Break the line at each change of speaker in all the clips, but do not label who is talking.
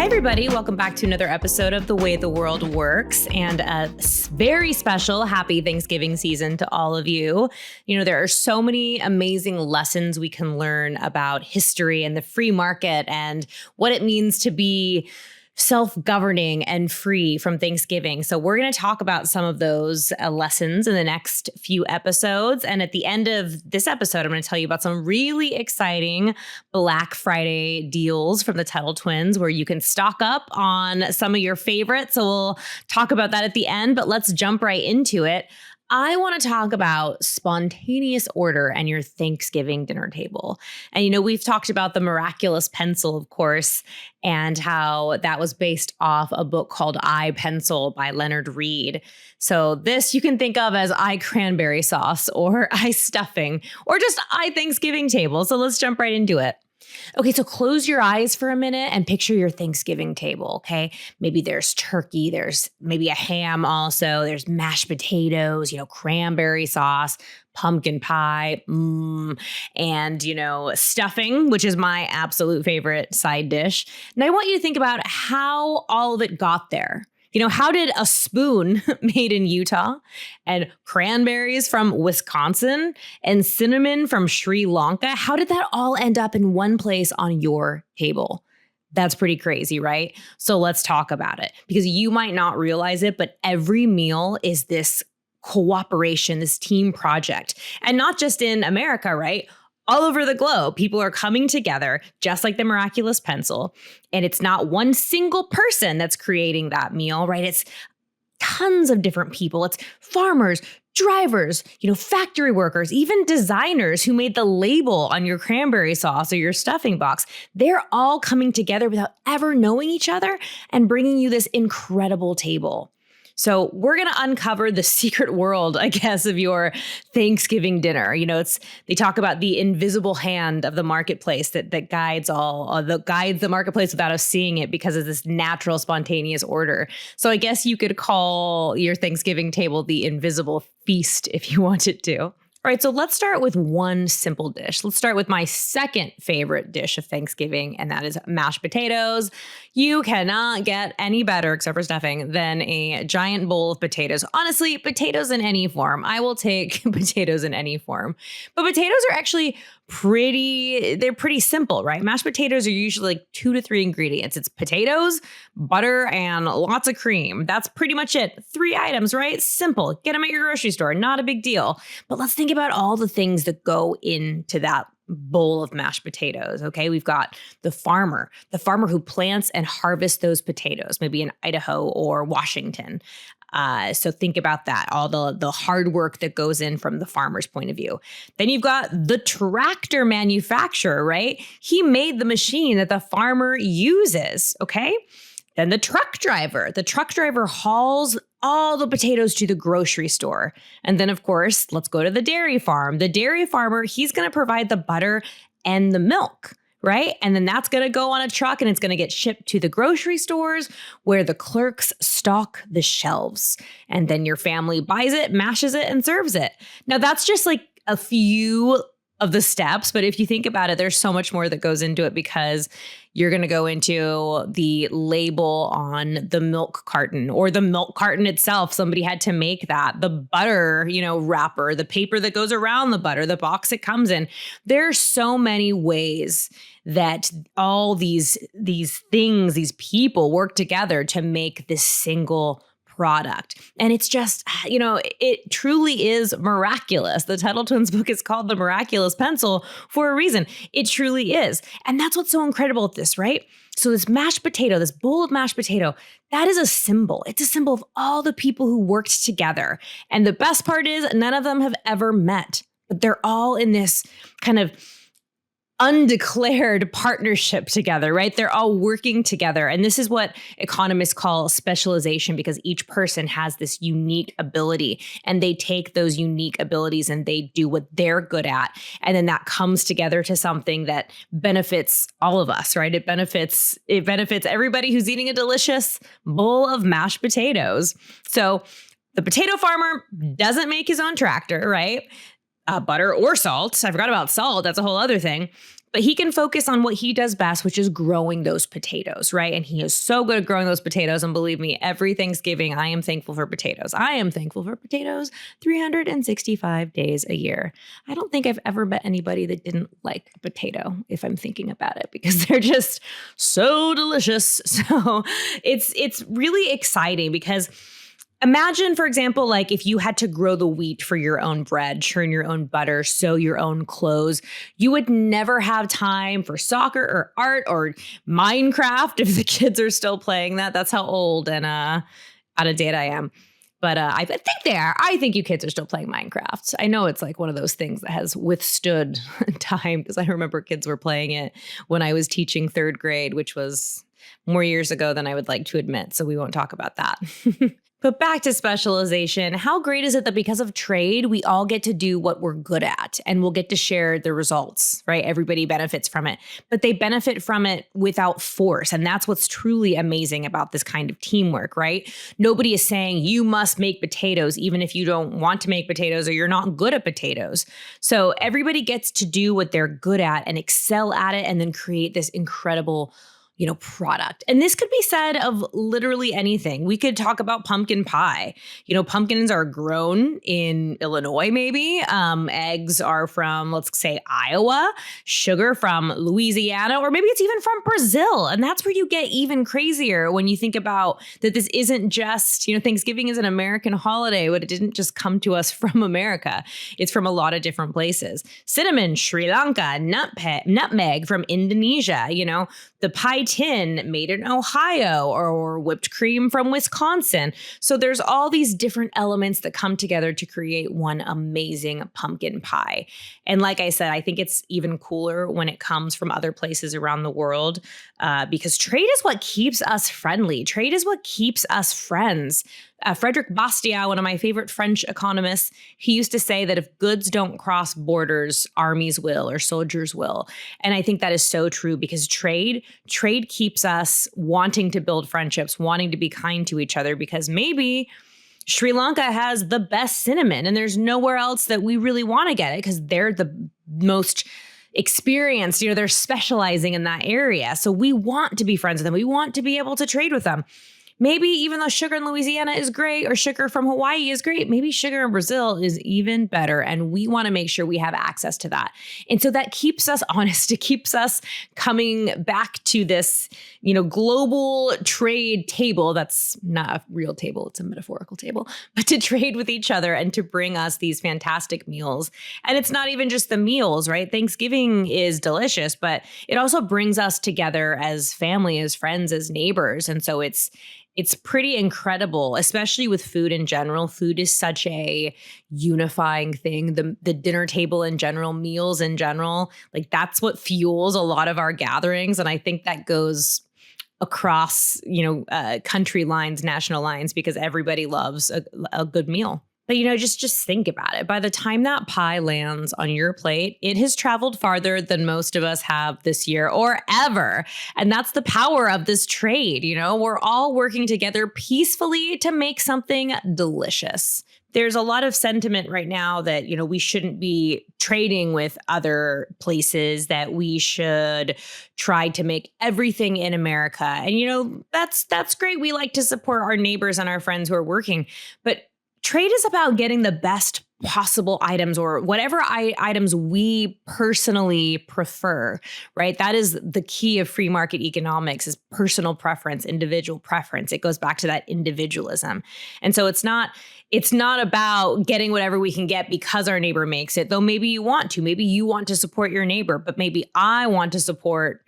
everybody. Welcome back to another episode of The Way the World Works, and a very special happy Thanksgiving season to all of you. You know, there are so many amazing lessons we can learn about history and the free market and what it means to be self-governing and free from Thanksgiving. So we're going to talk about some of those lessons in the next few episodes. And at the end of this episode, I'm going to tell you about some really exciting Black Friday deals from the Tuttle Twins where you can stock up on some of your favorites. So we'll talk about that at the end, but let's jump right into it. I want to talk about spontaneous order and your Thanksgiving dinner table. And, you know, we've talked about the miraculous pencil, of course, and how that was based off a book called I, Pencil by Leonard Reed. So this you can think of as I cranberry sauce or I stuffing or just I Thanksgiving table. So let's jump right into it. Okay, so close your eyes for a minute and picture your Thanksgiving table, okay? Maybe there's turkey, there's maybe a ham also, there's mashed potatoes, cranberry sauce, pumpkin pie, and, stuffing, which is my absolute favorite side dish. And I want you to think about how all of it got there. How did a spoon made in Utah and cranberries from Wisconsin and cinnamon from Sri Lanka, how did that all end up in one place on your table? That's pretty crazy, right? So let's talk about it because you might not realize it, but every meal is this cooperation, this team project. And not just in America, right? All over the globe, people are coming together, just like the miraculous pencil. And it's not one single person that's creating that meal, right? It's tons of different people. It's farmers, drivers, factory workers, even designers who made the label on your cranberry sauce or your stuffing box. They're all coming together without ever knowing each other and bringing you this incredible table. So we're going to uncover the secret world, I guess, of your Thanksgiving dinner. They talk about the invisible hand of the marketplace that guides the marketplace without us seeing it because of this natural, spontaneous order. So I guess you could call your Thanksgiving table the invisible feast if you wanted to. All right, so let's start with one simple dish. Let's start with my second favorite dish of Thanksgiving, and that is mashed potatoes. You cannot get any better, except for stuffing, than a giant bowl of potatoes. Honestly, potatoes in any form. I will take potatoes in any form. But potatoes are actually they're pretty simple, right? Mashed potatoes are usually like 2 to 3 ingredients. It's potatoes, butter, and lots of cream. That's pretty much it. 3 items, right? Simple. Get them at your grocery store. Not a big deal. But let's think about all the things that go into that bowl of mashed potatoes. Okay, we've got the farmer who plants and harvests those potatoes, maybe in Idaho or Washington. So think about that, all the hard work that goes in from the farmer's point of view. Then you've got the tractor manufacturer, right? He made the machine that the farmer uses, okay? Then the truck driver hauls all the potatoes to the grocery store. And then, of course, let's go to the dairy farm. The dairy farmer, he's going to provide the butter and the milk, right? And then that's going to go on a truck and it's going to get shipped to the grocery stores where the clerks stock the shelves. And then your family buys it, mashes it, and serves it. Now, that's just like a few of the steps. But if you think about it, there's so much more that goes into it because you're going to go into the label on the milk carton or the milk carton itself. Somebody had to make that. The butter, wrapper, the paper that goes around the butter, the box it comes in. There are so many ways that all these things, these people work together to make this single product. And it's just, it truly is miraculous. The Tuttle Twins book is called The Miraculous Pencil for a reason. It truly is. And that's what's so incredible at this, right? So this mashed potato, this bowl of mashed potato, that is a symbol. It's a symbol of all the people who worked together. And the best part is none of them have ever met, but they're all in this kind of undeclared partnership together, right? They're all working together. And this is what economists call specialization because each person has this unique ability and they take those unique abilities and they do what they're good at. And then that comes together to something that benefits all of us, right? It benefits everybody who's eating a delicious bowl of mashed potatoes. So the potato farmer doesn't make his own tractor, right? Butter or salt. I forgot about salt. That's a whole other thing. But he can focus on what he does best, which is growing those potatoes, right? And he is so good at growing those potatoes. And believe me, every Thanksgiving, I am thankful for potatoes. I am thankful for potatoes 365 days a year. I don't think I've ever met anybody that didn't like a potato, if I'm thinking about it, because they're just so delicious. So it's really exciting because imagine, for example, like if you had to grow the wheat for your own bread, churn your own butter, sew your own clothes, you would never have time for soccer or art or Minecraft if the kids are still playing that. That's how old and out of date I am. But I think they are. I think you kids are still playing Minecraft. I know it's like one of those things that has withstood time because I remember kids were playing it when I was teaching third grade, which was more years ago than I would like to admit. So we won't talk about that. But back to specialization, how great is it that because of trade, we all get to do what we're good at and we'll get to share the results, right? Everybody benefits from it, but they benefit from it without force. And that's what's truly amazing about this kind of teamwork, right? Nobody is saying you must make potatoes, even if you don't want to make potatoes or you're not good at potatoes. So everybody gets to do what they're good at and excel at it and then create this incredible product. And this could be said of literally anything. We could talk about pumpkin pie. Pumpkins are grown in Illinois, maybe. Eggs are from, let's say, Iowa, sugar from Louisiana, or maybe it's even from Brazil. And that's where you get even crazier when you think about that this isn't just, Thanksgiving is an American holiday, but it didn't just come to us from America. It's from a lot of different places. Cinnamon, Sri Lanka, nutmeg from Indonesia, the pie tin made in Ohio or whipped cream from Wisconsin. So there's all these different elements that come together to create one amazing pumpkin pie. And like I said, I think it's even cooler when it comes from other places around the world because trade is what keeps us friendly. Trade is what keeps us friends. Frederick Bastiat, one of my favorite French economists, he used to say that if goods don't cross borders, armies will or soldiers will. And I think that is so true because trade keeps us wanting to build friendships, wanting to be kind to each other because maybe Sri Lanka has the best cinnamon and there's nowhere else that we really want to get it because they're the most experienced, they're specializing in that area. So we want to be friends with them. We want to be able to trade with them. Maybe even though sugar in Louisiana is great or sugar from Hawaii is great, maybe sugar in Brazil is even better. And we want to make sure we have access to that. And so that keeps us honest. It keeps us coming back to this, global trade table. That's not a real table. It's a metaphorical table, but to trade with each other and to bring us these fantastic meals. And it's not even just the meals, right? Thanksgiving is delicious, but it also brings us together as family, as friends, as neighbors. And so it's pretty incredible, especially with food in general. Food is such a unifying thing. The dinner table in general, meals in general, like that's what fuels a lot of our gatherings. And I think that goes across, country lines, national lines, because everybody loves a good meal. But, just think about it. By the time that pie lands on your plate, it has traveled farther than most of us have this year or ever. And that's the power of this trade. We're all working together peacefully to make something delicious. There's a lot of sentiment right now that, we shouldn't be trading with other places, that we should try to make everything in America. And, that's great. We like to support our neighbors and our friends who are working. But trade is about getting the best possible items or whatever items we personally prefer, right? That is the key of free market economics, is personal preference, individual preference. It goes back to that individualism. And so it's not about getting whatever we can get because our neighbor makes it, though maybe you want to. Maybe you want to support your neighbor, but maybe I want to support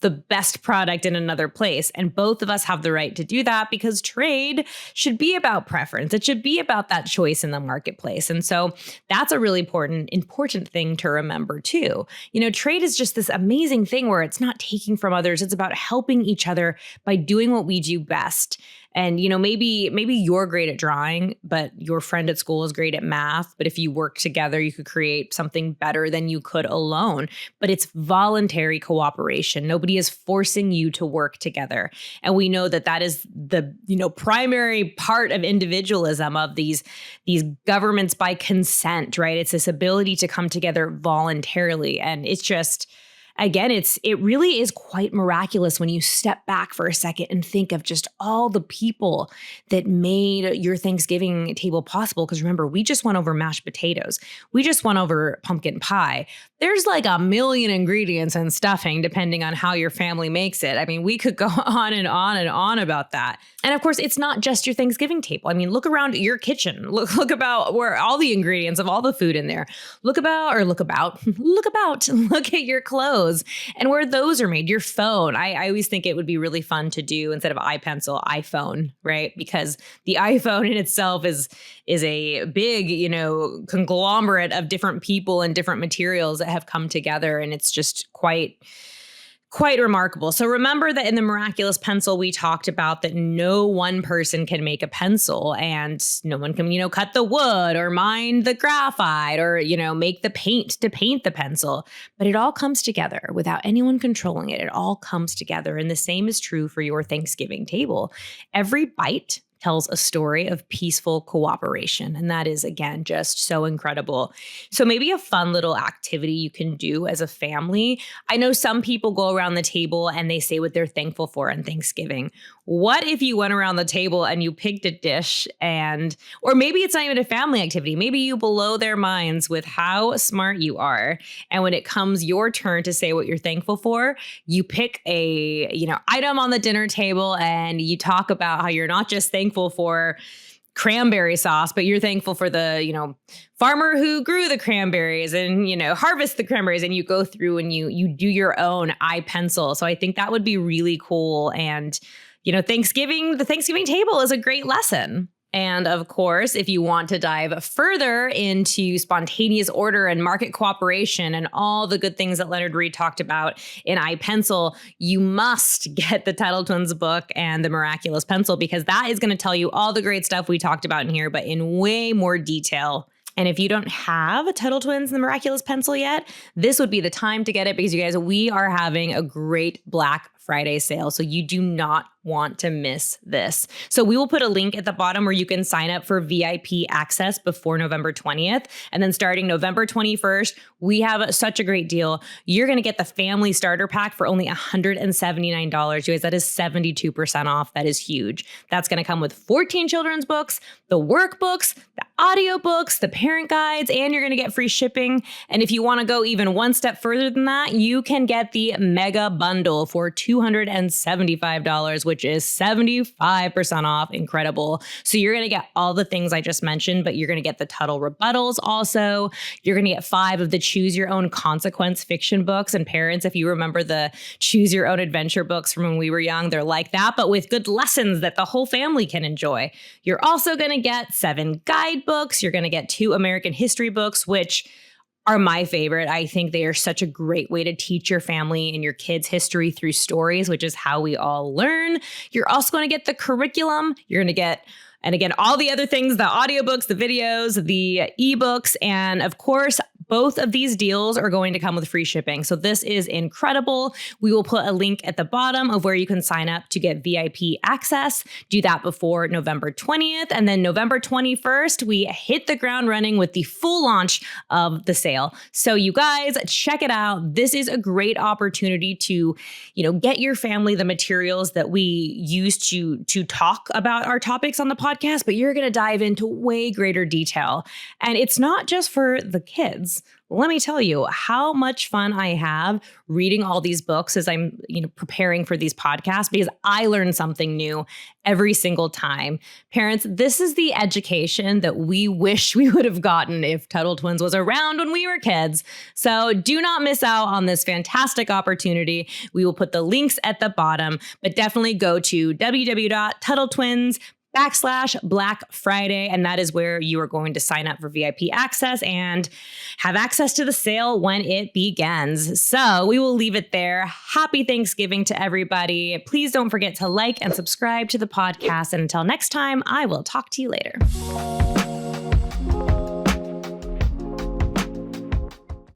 the best product in another place. And both of us have the right to do that because trade should be about preference. It should be about that choice in the marketplace. And so that's a really important thing to remember too. Trade is just this amazing thing where it's not taking from others. It's about helping each other by doing what we do best. And, maybe you're great at drawing, but your friend at school is great at math. But if you work together, you could create something better than you could alone. But it's voluntary cooperation. Nobody is forcing you to work together. And we know that is the, primary part of individualism, of these governments by consent, right? It's this ability to come together voluntarily. And it's just again, it really is quite miraculous when you step back for a second and think of just all the people that made your Thanksgiving table possible. Because remember, we just went over mashed potatoes. We just went over pumpkin pie. There's like a million ingredients and stuffing depending on how your family makes it. I mean, we could go on and on and on about that. And of course, it's not just your Thanksgiving table. I mean, look around your kitchen. Look about where all the ingredients of all the food in there. Look at your clothes and where those are made. Your phone. I always think it would be really fun to do, instead of iPencil, iPhone, right? Because the iPhone in itself is a big, conglomerate of different people and different materials that have come together. And it's just quite remarkable. So remember that in the miraculous pencil, we talked about that no one person can make a pencil, and no one can, cut the wood or mine the graphite or, make the paint to paint the pencil. But it all comes together without anyone controlling it. It all comes together. And the same is true for your Thanksgiving table. Every bite tells a story of peaceful cooperation. And that is, again, just so incredible. So maybe a fun little activity you can do as a family. I know some people go around the table and they say what they're thankful for on Thanksgiving. What if you went around the table and you picked a dish or maybe it's not even a family activity. Maybe you blow their minds with how smart you are. And when it comes your turn to say what you're thankful for, you pick a, item on the dinner table and you talk about how you're not just thankful for cranberry sauce, but you're thankful for the, farmer who grew the cranberries and, harvest the cranberries, and you go through and you do your own iPencil. So I think that would be really cool. And, the Thanksgiving table is a great lesson. And of course, if you want to dive further into spontaneous order and market cooperation and all the good things that Leonard Read talked about in iPencil, you must get the Tuttle Twins book and the Miraculous Pencil, because that is going to tell you all the great stuff we talked about in here, but in way more detail. And if you don't have a Tuttle Twins and the Miraculous Pencil yet, this would be the time to get it, because you guys, we are having a great Black Friday sale. So you do not want to miss this. So we will put a link at the bottom where you can sign up for VIP access before November 20th. And then starting November 21st, we have such a great deal. You're going to get the family starter pack for only $179. You guys, that is 72% off. That is huge. That's going to come with 14 children's books, the workbooks, the audiobooks, the parent guides, and you're going to get free shipping. And if you want to go even one step further than that, you can get the mega bundle for $275, which is 75% off. Incredible. So you're going to get all the things I just mentioned, but you're going to get the Tuttle rebuttals also. You're going to get 5 of the Choose Your Own Consequence fiction books. And parents, if you remember the Choose Your Own Adventure books from when we were young, they're like that, but with good lessons that the whole family can enjoy. You're also going to get 7 guidebooks. You're going to get 2 American history books, which are my favorite. I think they are such a great way to teach your family and your kids history through stories, which is how we all learn. You're also going to get the curriculum. You're going to get, and again, all the other things, the audiobooks, the videos, the ebooks, and of course, both of these deals are going to come with free shipping. So this is incredible. We will put a link at the bottom of where you can sign up to get VIP access. Do that before November 20th. And then November 21st, we hit the ground running with the full launch of the sale. So you guys, check it out. This is a great opportunity to, get your family the materials that we use to talk about our topics on the podcast, but you're going to dive into way greater detail. And it's not just for the kids. Let me tell you how much fun I have reading all these books as I'm, preparing for these podcasts, because I learn something new every single time. Parents, this is the education that we wish we would have gotten if Tuttle Twins was around when we were kids. So do not miss out on this fantastic opportunity. We will put the links at the bottom, but definitely go to www.TuttleTwins.com/Black Friday. And that is where you are going to sign up for VIP access and have access to the sale when it begins. So we will leave it there. Happy Thanksgiving to everybody. Please don't forget to like and subscribe to the podcast. And until next time, I will talk to you later.